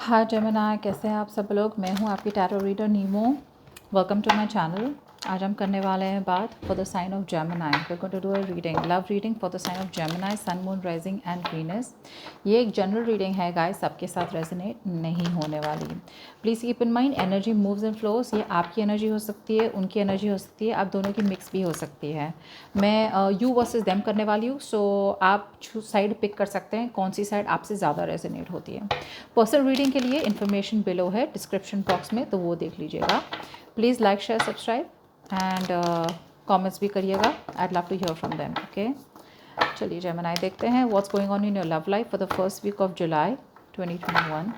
हाय Gemini, कैसे हैं आप सब लोग। मैं हूं आपकी tarot reader Nimo. Welcome to my channel. आज हम करने वाले हैं बात for the sign of Gemini. We going to do a reading, love reading for the sign of Gemini, sun, moon, rising and Venus. ये एक जनरल रीडिंग है guys, सबके साथ रेजोनेट नहीं होने वाली। Please keep in mind, energy moves and flows. ये आपकी एनर्जी हो सकती है, उनकी एनर्जी हो सकती है, आप दोनों की मिक्स भी हो सकती है। मैं यू वर्सेस देम करने वाली हूँ, सो आप साइड पिक कर सकते हैं कौन सी साइड आपसे ज़्यादा रेजोनेट होती है। पर्सनल रीडिंग के लिए इन्फॉर्मेशन बिलो है डिस्क्रिप्शन बॉक्स में, तो वो देख लीजिएगा। Please like, share, subscribe and comments भी करिएगा। I love to hear from them. Okay, चलिए जेमिनी देखते हैं what's going on in your love life for the first week of July 2021।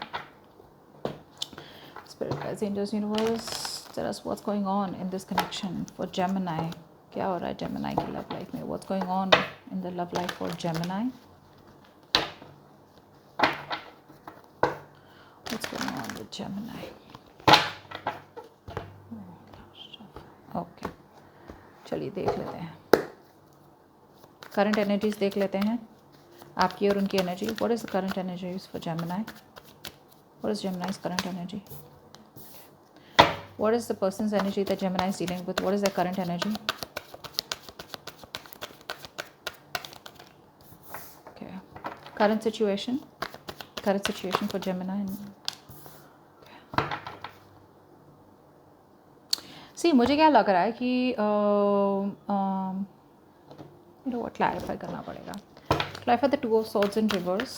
Spirit guides, angels, universe, tell us what's going on in this connection for Gemini. क्या हो रहा है Gemini की love life में? What's going on in the love life for Gemini? What's going on with Gemini? Okay, चलिए देख लेते हैं। करंट एनर्जीज देख लेते हैं, आपकी और उनकी energy. What is the current energies for Gemini? What is Gemini's current energy? What is the person's energy that Gemini is dealing with? What is the current energy? Okay, current situation for Gemini. See, मुझे क्या लग रहा है कि वो clarify करना पड़ेगा। Clarify the two of swords in reverse.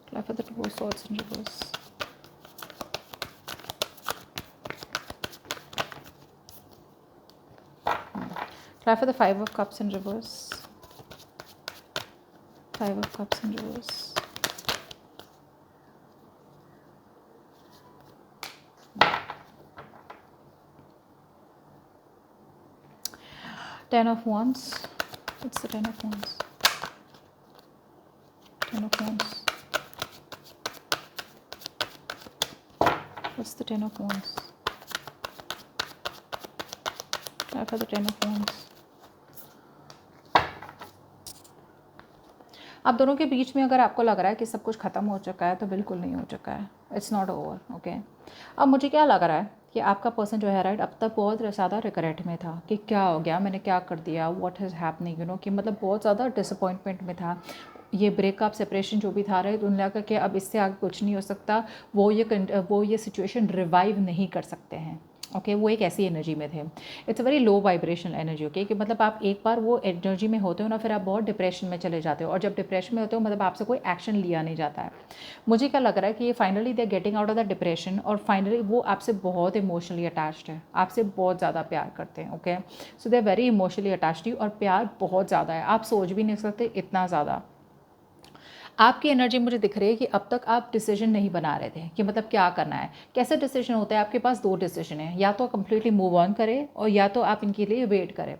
Clarify the two of swords in reverse. Clarify the Five of Cups in reverse. Five of Cups in reverse. Ten of Wands. What's the Ten of Wands? Ten of Wands. What's the Ten of Wands? Clarify the Ten of Wands. आप दोनों के बीच में अगर आपको लग रहा है कि सब कुछ ख़त्म हो चुका है, तो बिल्कुल नहीं हो चुका है। It's not over. ओके, अब मुझे क्या लग रहा है कि आपका पर्सन जो है राइट, अब तक बहुत ज़्यादा रिग्रेट में था कि क्या हो गया, मैंने क्या कर दिया, what has happening, you know, कि मतलब बहुत ज़्यादा डिसअपॉइंटमेंट में था। ये ब्रेकअप, सेपरेशन जो भी था राइट, उन लगा कि अब इससे आगे कुछ नहीं हो सकता। वो ये सिचुएशन रिवाइव नहीं कर सकते हैं। ओके, वो एक ऐसी एनर्जी में थे। It's a very low vibrational energy. Okay, कि मतलब आप एक बार वो एनर्जी में होते हो ना, फिर आप बहुत डिप्रेशन में चले जाते हो, और जब डिप्रेशन में होते हो मतलब आपसे कोई एक्शन लिया नहीं जाता है। मुझे क्या लग रहा है कि ये finally they are getting out of the depression, और फाइनली वो आपसे बहुत इमोशनली अटैच्ड है, आपसे बहुत ज़्यादा प्यार करते हैं। Okay, so they are very emotionally attached you, और प्यार बहुत ज़्यादा है, आप सोच भी नहीं सकते इतना ज़्यादा। आपकी एनर्जी मुझे दिख रही है कि अब तक आप डिसीजन नहीं बना रहे थे कि मतलब क्या करना है। कैसे डिसीजन होता है? आपके पास दो डिसीजन है, या तो कम्प्लीटली मूव ऑन करें, और या तो आप इनके लिए वेट करें।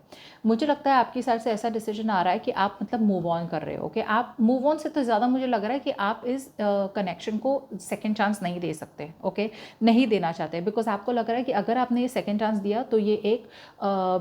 मुझे लगता है आपकी साइड से ऐसा डिसीजन आ रहा है कि आप मतलब मूव ऑन कर रहे हो। कि आप मूव ऑन से तो ज़्यादा मुझे लग रहा है कि आप इस कनेक्शन को सेकेंड चांस नहीं दे सकते। ओके, नहीं देना चाहते, बिकॉज आपको लग रहा है कि अगर आपने ये सेकेंड चांस दिया तो ये एक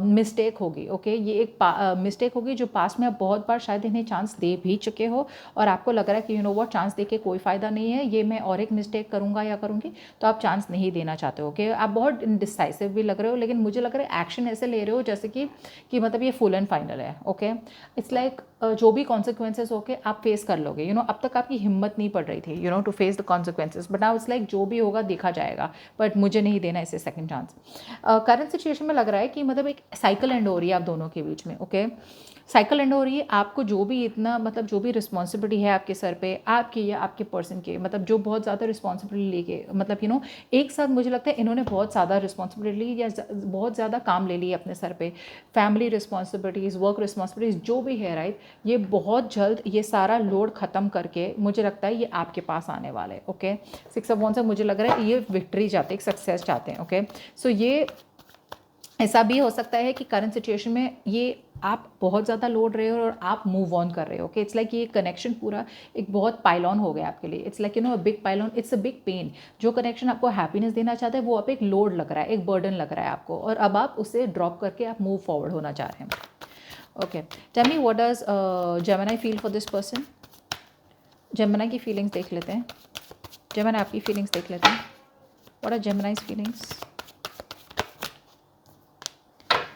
मिस्टेक होगी। ओके, ये एक मिस्टेक होगी जो पास में आप बहुत बार शायद इन्हें चांस दे भी चुके हो, और आपको लग रहा है कि यू नो वो चांस देके कोई फ़ायदा नहीं है, ये मैं और एक मिस्टेक करूँगा या करूँगी, तो आप चांस नहीं देना चाहते हो। कि आप बहुत इनडिसाइसिव भी लग रहे हो, लेकिन मुझे लग रहा है एक्शन ऐसे ले रहे हो जैसे कि मतलब ये फुल एंड फाइनल है। ओके, इट्स लाइक जो भी कॉन्सिक्वेंसेज होके आप फेस कर लोगे। यू नो, अब तक आपकी हिम्मत नहीं पड़ रही थी you know to face the consequences, but now it's like जो भी होगा देखा जाएगा, बट मुझे नहीं देना इसे सेकेंड चांस। करंट सिचुएशन में लग रहा है कि मतलब एक साइकिल एंड हो रही है आप दोनों के बीच में। ओके, साइकिल एंड हो रही है। आपको जो भी इतना मतलब जो भी रिस्पॉन्सिबिलिटी है आपके सर पे, आपकी या आपके पर्सन के, मतलब जो बहुत ज़्यादा रिस्पॉन्सिबिलिटी लेके मतलब यू नो एक साथ मुझे लगता है इन्होंने बहुत ज़्यादा रिस्पॉन्सिबिलिटी ली, या बहुत ज़्यादा काम ले लिया अपने सर पे। फैमिली रिस्पॉन्सिबिलिटीज़, वर्क रिस्पॉन्सिबिलिटीज़ जो भी है राइट, ये बहुत जल्द ये सारा लोड ख़त्म करके मुझे लगता है ये आपके पास आने वाले। ओके, सिक्स ऑफ वॉन्ड्स से मुझे लग रहा है ये विक्ट्री चाहते हैं, सक्सेस चाहते हैं। ओके, सो ये ऐसा भी हो सकता है कि करंट सिचुएशन में ये आप बहुत ज़्यादा लोड रहे हो और आप मूव ऑन कर रहे हो। ओके, इट्स लाइक ये कनेक्शन पूरा एक बहुत पाइलॉन हो गया आपके लिए। It's like you know a big pylon, it's a big pain. जो कनेक्शन आपको हैप्पीनेस देना चाहता है वो आप एक लोड लग रहा है, एक बर्डन लग रहा है आपको, और अब आप उसे ड्रॉप करके आप मूव फॉरवर्ड होना चाह रहे हैं। Okay, tell me what does Gemini feel for this person? Gemini की फीलिंग्स देख लेते हैं, जेमिनी आपकी फीलिंग्स देख लेते हैं। What are Gemini's feelings?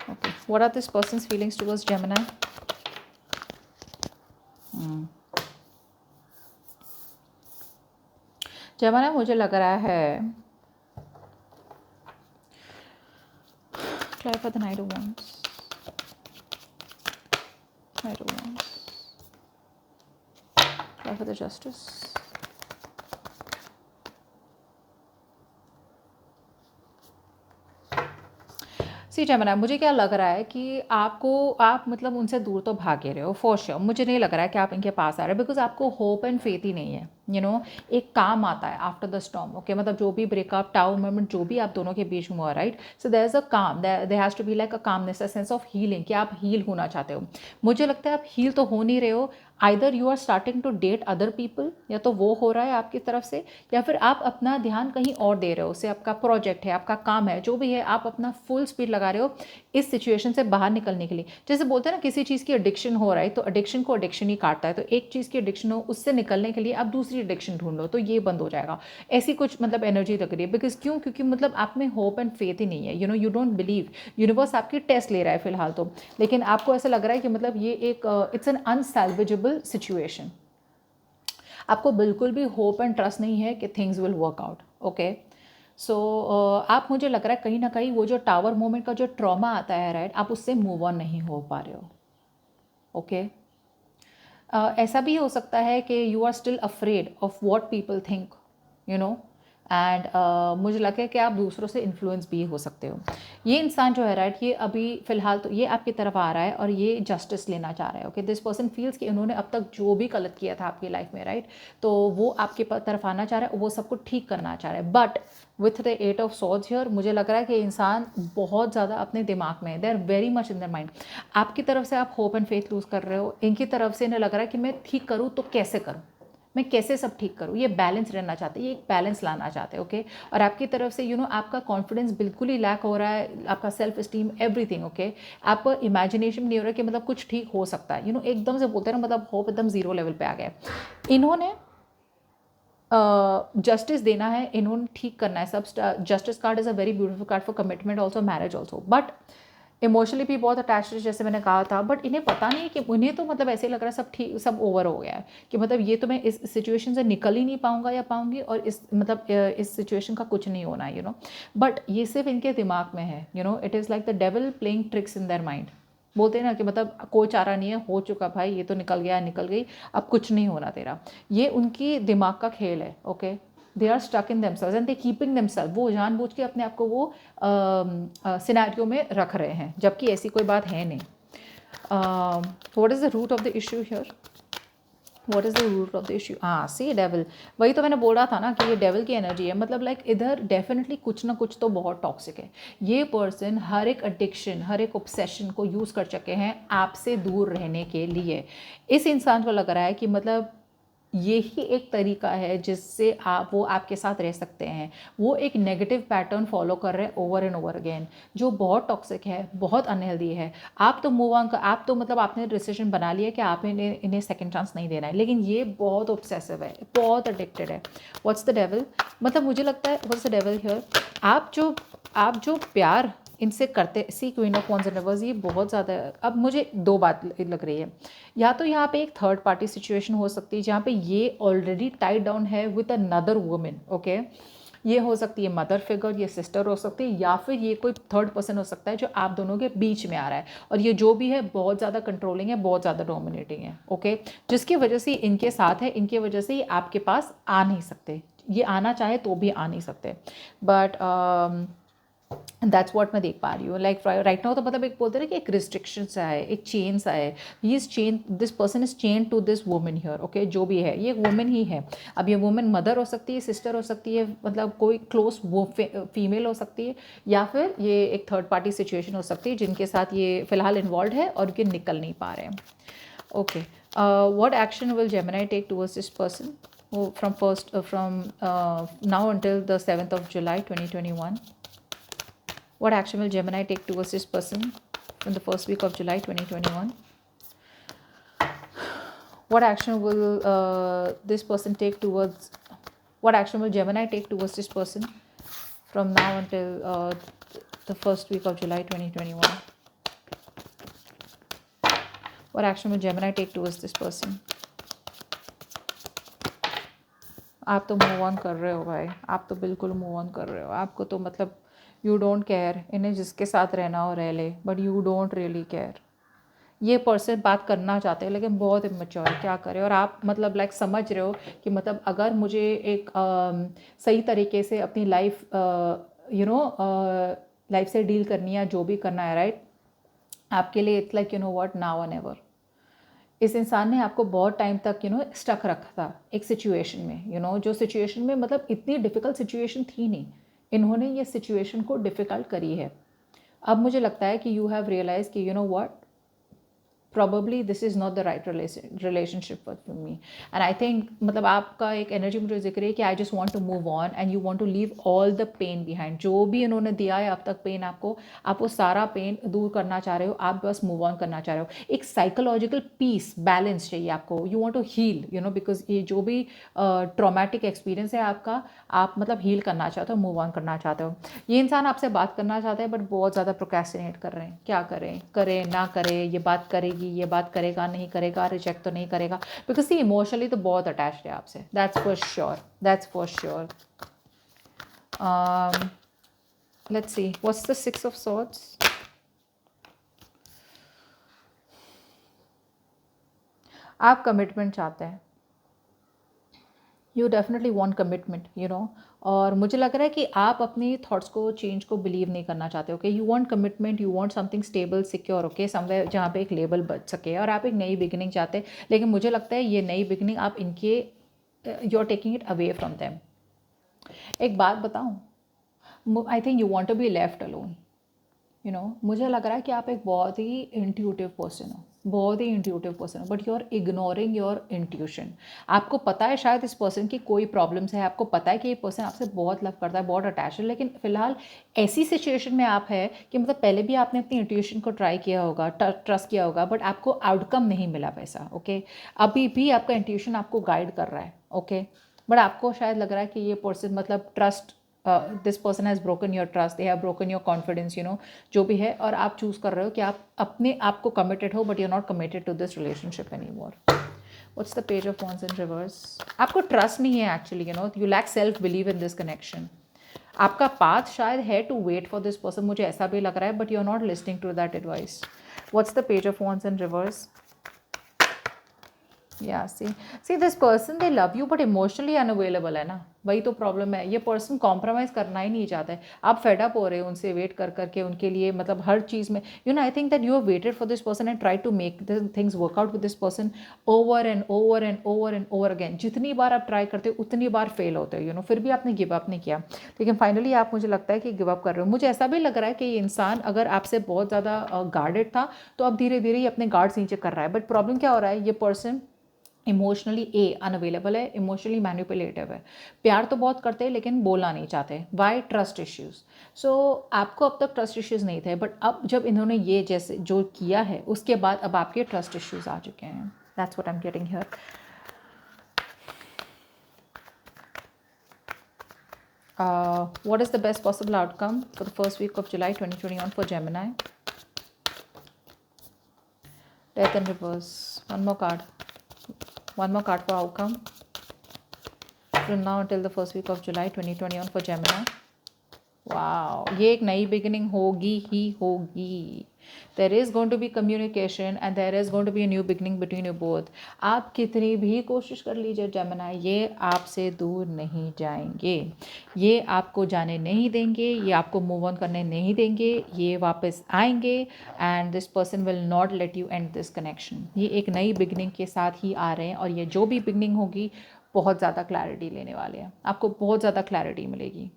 Okay, what are this person's feelings towards Gemini? Gemini मुझे लग रहा है clear for the knight of wands, knight of wands, clear for the justice. See Gemini, मुझे क्या लग रहा है कि आप मतलब उनसे दूर तो भागे रहे हो फॉर श्योर। मुझे नहीं लग रहा है कि आप इनके पास आ रहे हो, बिकॉज आपको होप एंड फेथ ही नहीं है। एक काम आता है आफ्टर द स्टॉर्म, ओके, मतलब जो भी ब्रेकअप, टाउ मोमेंट, जो भी आप दोनों के बीच में हुआ, right, so there is a calm, there has to be like a calmness, a sense of healing, कि आप हील होना चाहते हो। मुझे लगता है आप हील तो हो नहीं रहे हो। Either you are starting to date other people, या तो वो हो रहा है आपकी तरफ से, या फिर आप अपना ध्यान कहीं और दे रहे हो। उससे आपका प्रोजेक्ट है, आपका काम है, जो भी है, आप अपना फुल स्पीड लगा रहे हो इस सिचुएशन से बाहर निकलने के लिए। जैसे बोलते हैं ना, किसी चीज़ की एडिक्शन हो रहा है तो एडिक्शन को एडिक्शन ही काटता है। तो एक चीज़ की एडिक्शन हो, उससे निकलने के लिए आप दूसरी एडिक्शन ढूंढ लो, तो ये बंद हो जाएगा। ऐसी कुछ मतलब एनर्जी लग रही है। बिकॉज क्यों? क्योंकि मतलब आप में होप एंड फेथ ही नहीं है। You don't believe. यूनिवर्स आपकी टेस्ट ले रहा है फिलहाल तो, लेकिन आपको ऐसा लग रहा है कि मतलब ये एक इट्स एन अनसैल्वेजेबल सिचुएशन। आपको बिल्कुल भी होप एंड ट्रस्ट नहीं है कि things will work out. Okay, so आप, मुझे लग रहा है कहीं ना कहीं वो जो टावर मोमेंट का जो ट्रॉमा आता है, राइट, आप उससे मूव ऑन नहीं हो पा रहे हो। ओके, ऐसा भी हो सकता है कि you are still afraid of what people think, you know and मुझे लगता है कि आप दूसरों से इन्फ्लुएंस भी हो सकते हो। ये इंसान जो है, राइट, ये अभी फ़िलहाल तो ये आपकी तरफ आ रहा है और ये जस्टिस लेना चाह रहा है। ओके, दिस पर्सन फील्स कि उन्होंने अब तक जो भी गलत किया था आपकी लाइफ में, राइट, तो वो आपके तरफ आना चाह रहा है, वो सब कुछ ठीक करना चाह रहा है। But with the 8 of swords here, मुझे लग रहा है कि इंसान बहुत ज़्यादा अपने दिमाग में है। They are very much in the mind. आपकी तरफ से आप होप एंड फेथ लूज़ कर रहे हो, इनकी तरफ से इन्हें लग रहा है कि मैं ठीक करूँ तो कैसे करूँ, मैं कैसे सब ठीक करूँ। ये बैलेंस रहना चाहते हैं, ये एक बैलेंस लाना चाहते हैं। ओके, और आपकी तरफ से आपका कॉन्फिडेंस बिल्कुल ही लैक हो रहा है, आपका सेल्फ स्टीम, एवरीथिंग। ओके, आपको इमेजिनेशन नहीं हो रहा कि मतलब कुछ ठीक हो सकता है। एकदम से बोलते हैं ना, मतलब होप एकदम जीरो लेवल पे आ गया। इन्होंने जस्टिस देना है, इन्होंने ठीक करना है सब। Justice card is a very beautiful card for commitment also, marriage also. But emotionally भी बहुत अटैच्ड है, जैसे मैंने कहा था। बट इन्हें पता नहीं है कि उन्हें तो मतलब ऐसे लग रहा है सब ठीक, सब ओवर हो गया है, कि मतलब ये तो मैं इस सिचुएशन से निकल ही नहीं पाऊंगा या पाऊंगी, और इस मतलब इस सिचुएशन का कुछ नहीं होना है। बट ये सिर्फ इनके दिमाग में है। It is like the devil playing tricks in their mind. बोलते हैं ना कि मतलब कोई चारा नहीं है, हो चुका भाई, ये तो निकल गया, निकल गई, अब कुछ नहीं होना तेरा। ये उनकी दिमाग का खेल है। Okay, they are stuck in themselves and they keeping themselves. वो जानबूझ के अपने आप को वो सिनेरियो में रख रहे हैं, जबकि ऐसी कोई बात है नहीं। What is the root of the issue here? What is the root of the issue? हाँ, सी डेविल। वही तो मैंने बोला था ना कि ये डेविल की एनर्जी है। मतलब लाइक इधर डेफिनेटली कुछ ना कुछ तो बहुत टॉक्सिक है। ये पर्सन हर एक एडिक्शन, हर एक ऑब्सेशन को यूज़ कर चुके हैं आपसे दूर रहने के लिए। इस इंसान को लग रहा है कि मतलब यही एक तरीका है जिससे वो आपके साथ रह सकते हैं। वो एक नेगेटिव पैटर्न फॉलो कर रहे हैं ओवर एंड ओवर अगेन, जो बहुत टॉक्सिक है, बहुत अनहेल्दी है। आप तो मूव ऑन, आप तो मतलब आपने डिसीजन बना लिया कि आप इन्हें सेकंड चांस नहीं देना है, लेकिन ये बहुत ऑब्सेसिव है, बहुत एडिक्टेड है। What's the devil? मतलब मुझे लगता है व्हाट्स द डेविल हियर, आप जो प्यार इनसे करते, see queen of wands and reverse, ये बहुत ज़्यादा। अब मुझे दो बात लग रही है, या तो यहाँ पे एक थर्ड पार्टी सिचुएशन हो सकती है जहाँ पे ये ऑलरेडी टाइड डाउन है विद अनदर वुमेन। ओके, ये हो सकती है मदर फिगर, ये सिस्टर हो सकती है, या फिर ये कोई थर्ड पर्सन हो सकता है जो आप दोनों के बीच में आ रहा है, और ये जो भी है बहुत ज़्यादा कंट्रोलिंग है, बहुत ज़्यादा डोमिनेटिंग है। ओके, जिसकी वजह से इनके साथ है, इनकी वजह से ये आपके पास आ नहीं सकते, ये आना चाहे तो भी आ नहीं सकते। बट दैट्स वॉट मैं देख पा रही हूँ। लाइक राइट नाउ तो मतलब एक बोलते हैं ना कि एक रिस्ट्रिक्शन सा है, एक चेन सा है। He is chain, this person is chain to this women here. Okay, जो भी है ये वुमेन ही है। अब ये वुमेन मदर हो सकती है, सिस्टर हो सकती है, मतलब कोई क्लोज वो फीमेल हो सकती है, या फिर ये एक थर्ड पार्टी सिचुएशन हो सकती है जिनके साथ ये फिलहाल इन्वॉल्व है और ये निकल नहीं पा रहे हैं। Okay, what action will Gemini take towards this person from now until the 7th of July 2021? What action will Gemini take towards this person in the first week of July 2021? What action will this person take towards, what action will Gemini take towards this person from now until the first week of July 2021? What action will Gemini take towards this person? आप तो move on कर रहे हो भाई, आप तो बिल्कुल move on कर रहे हो। आपको तो मतलब यू डोंट केयर, इन्हें जिसके साथ रहना हो रह ले, but you don't really care. ये पर्सन बात करना चाहते हैं लेकिन बहुत इमेच्योर है, क्या करें। और आप मतलब लाइक समझ रहे हो कि मतलब अगर मुझे एक सही तरीके से अपनी लाइफ लाइफ से डील करनी है, जो भी करना है, राइट, आपके लिए it's like what, now and ever. इस इंसान ने आपको बहुत टाइम तक स्टक रखा था एक सिचुएशन में, जो सिचुएशन में मतलब इतनी डिफ़िकल्ट सिचुएशन थी नहीं, इन्होंने ये सिचुएशन को डिफ़िकल्ट करी है। अब मुझे लगता है कि यू हैव रियलाइज कि what, probably this is not the right relationship for me, and I think मतलब आपका एक एनर्जी मुझे जिक्र है कि I just want to move on and you want to leave all the pain behind। जो भी इन्होंने दिया है अब तक पेन आपको, आप वो सारा पेन दूर करना चाह रहे हो, आप बस मूव ऑन करना चाह रहे हो। एक साइकोलॉजिकल पीस, बैलेंस चाहिए आपको, you want to heal because ये जो भी ट्रॉमेटिक एक्सपीरियंस है आपका, आप मतलब हील करना चाहते हो, मूव ऑन करना चाहते हो। ये इंसान आपसे बात करना चाहता है बट बहुत ज़्यादा प्रोक्रेस्टिनेट कर रहे हैं। क्या करें, करें ना करें, ये बात करेगी, ये बात करेगा नहीं करेगा, रिजेक्ट तो नहीं करेगा, बिकॉज ये इमोशनली तो बहुत अटैच्ड है आपसे, that's for sure, that's for sure. Let's see what's the 6 of swords. आप कमिटमेंट चाहते हैं, यू डेफिनेटली वॉन्ट कमिटमेंट। और मुझे लग रहा है कि आप अपनी थॉट्स को, चेंज को बिलीव नहीं करना चाहते। Okay, you want commitment, you want something stable, secure, okay, somewhere जहाँ पे एक लेबल बच सके, और आप एक नई बिगिनिंग चाहते हैं। लेकिन मुझे लगता है ये नई बिगिनिंग आप इनके, you are taking it away from them. एक बात बताऊँ, I think you want to be left alone. मुझे लग रहा है कि आप एक बहुत ही इंट्यूटिव पर्सन हो, बहुत ही इंट्यूटिव पर्सन हो, but you are ignoring your intuition. आपको पता है शायद इस पर्सन की कोई प्रॉब्लम्स है, आपको पता है कि ये पर्सन आपसे बहुत लव करता है, बहुत अटैच है, लेकिन फिलहाल ऐसी सिचुएशन में आप है कि मतलब पहले भी आपने अपनी इंट्यूशन को ट्राई किया होगा, ट्रस्ट किया होगा, बट आपको आउटकम नहीं मिला वैसा। ओके, अभी भी आपका इंट्यूशन आपको गाइड कर रहा है। ओके, बट आपको शायद लग रहा है कि ये पर्सन मतलब trust, this person has broken your trust, they have broken your confidence, जो भी है। और आप चूज़ कर रहे हो कि आप अपने आप को कमिटेड हो, but you are not committed to this relationship any more. What's the page of wands in reverse. आपको ट्रस्ट नहीं है actually, you lack self believe in this connection. आपका पाथ शायद है to wait for this person, मुझे ऐसा भी लग रहा है, but you are not listening to that advice. What's the page of wands in reverse. या see this person, they love you but emotionally unavailable है ना, वही तो प्रॉब्लम है। ये पर्सन कॉम्प्रोमाइज़ करना ही नहीं चाहता है। आप फेड अप हो रहे हो उनसे वेट कर करके उनके लिए, मतलब हर चीज़ में। I think that you have waited for this person and try to make the things work out with this person over and over and over and over again. जितनी बार आप ट्राई करते हो उतनी बार फेल होते हो, फिर भी आपने गिव अप नहीं किया, लेकिन फाइनली आप, मुझे लगता है कि गिव अप कर रहे हो। मुझे ऐसा भी लग रहा है कि ये इंसान अगर आपसे बहुत ज़्यादा गार्डेड था, तो अब धीरे धीरे ही अपने गार्ड्स नीचे कर रहा है। बट प्रॉब्लम क्या हो रहा है, ये पर्सन इमोशनली अनअवेलेबल है, इमोशनली मैनिपुलेटिव है। प्यार तो बहुत करते हैं लेकिन बोलना नहीं चाहते। वाई? Trust issues. सो आपको अब तक ट्रस्ट इश्यूज़ नहीं थे, बट अब जब इन्होंने ये जैसे जो किया है उसके बाद अब आपके ट्रस्ट इश्यूज़ आ चुके हैं। That's what I am getting here. What is the best possible outcome for the first week of July 2021 for Gemini? Death in reverse. One more card. One more card for outcome from now until the first week of July 2021 for Gemini. Wow, ये एक नई beginning होगी ही होगी। There is going to be communication and there is going to be a new beginning between you both. आप कितनी भी कोशिश कर लीजिए जेमिनी, ये आपसे दूर नहीं जाएंगे, ये आपको जाने नहीं देंगे, ये आपको मूव ऑन करने नहीं देंगे, ये वापस आएंगे and this person will not let you and this connection. ये एक नई बिगिनिंग के साथ ही आ रहे हैं, और ये जो भी बिगिनिंग होगी बहुत ज़्यादा क्लैरिटी लेने वाले हैं, आपको बहुत ज़्यादा क्लैरिटी मिलेगी।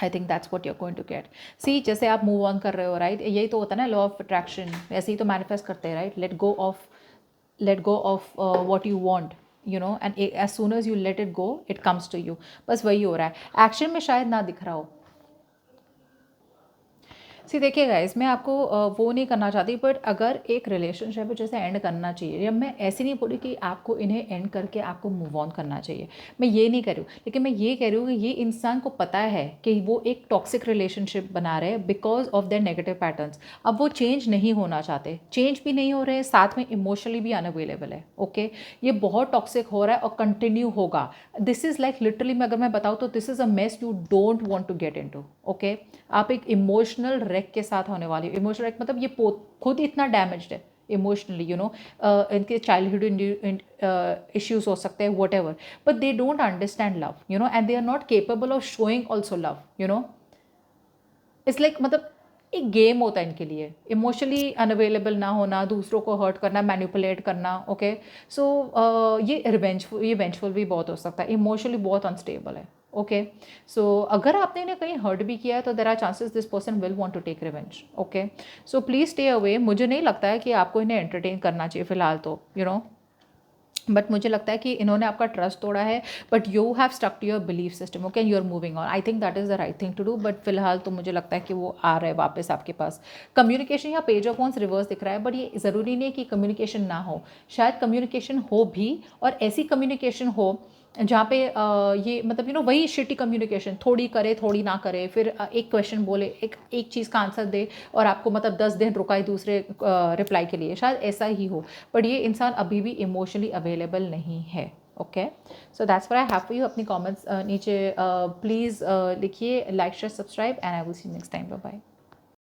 I think that's what you're going to get. See, जैसे आप मूव ऑन कर रहे हो, राइट, यही तो होता है ना लॉ ऑफ अट्रैक्शन, ऐसे ही तो मैनिफेस्ट करते हैं, right. Let go of what you want, and as soon as you let it go it comes to you. बस वही हो रहा है, एक्शन में शायद ना दिख रहा हो। सी देखिए गाइस, मैं आपको वो नहीं करना चाहती, बट अगर एक रिलेशनशिप है जैसे एंड करना चाहिए, या मैं ऐसे नहीं बोली कि आपको इन्हें एंड करके आपको मूव ऑन करना चाहिए, मैं ये नहीं कह रही हूँ, लेकिन मैं ये कह रही हूँ कि ये इंसान को पता है कि वो एक टॉक्सिक रिलेशनशिप बना रहे हैं because of their negative patterns. अब वो चेंज नहीं होना चाहते, चेंज भी नहीं हो रहे हैं, साथ में इमोशनली भी अनअवेलेबल है। ओके, ये बहुत टॉक्सिक हो रहा है और कंटिन्यू होगा। दिस इज़ लाइक लिटरली, मैं अगर मैं बताऊँ तो this is a mess you don't want to get into. Okay, आप एक इमोशनल रेक के साथ होने वाली हो। इमोशनल रेक मतलब ये खुद इतना डैमेज्ड है इमोशनली, इनके चाइल्डहुड इश्यूज हो सकते हैं, whatever, but they don't understand love, and they are not capable of showing also love. It's like मतलब एक गेम होता है इनके लिए, इमोशनली अनअवेलेबल ना होना, दूसरों को हर्ट करना, मैनिपुलेट करना। ओके, सो ये वेंचफुल भी बहुत हो सकता है, इमोशनली बहुत अनस्टेबल है। ओके, सो अगर आपने इन्हें कहीं हर्ट भी किया है तो there are chances this person will want to take revenge. Okay, so please stay away. मुझे नहीं लगता है कि आपको इन्हें एंटरटेन करना चाहिए फिलहाल तो, बट मुझे लगता है कि इन्होंने आपका ट्रस्ट तोड़ा है, but you have stuck to your belief system. Okay, you are moving on. I think that is the right thing to do, but फिलहाल तो मुझे लगता है कि वो आ रहा है वापस आपके पास। कम्युनिकेशन या पेज ऑफ वॉन्स रिवर्स दिख रहा है, बट ये ज़रूरी नहीं है कि कम्युनिकेशन ना हो, शायद कम्युनिकेशन हो भी, और ऐसी कम्युनिकेशन हो जहाँ पे ये मतलब वही शिटी कम्युनिकेशन, थोड़ी करे थोड़ी ना करे, फिर एक क्वेश्चन बोले, एक चीज़ का आंसर दे और आपको मतलब 10 दिन रुकाए दूसरे रिप्लाई के लिए, शायद ऐसा ही हो। बट ये इंसान अभी भी इमोशनली अवेलेबल नहीं है। Okay, so that's what I have for you. अपनी कमेंट्स नीचे प्लीज़ लिखिए, like share subscribe, and I will see you next time. Bye bye.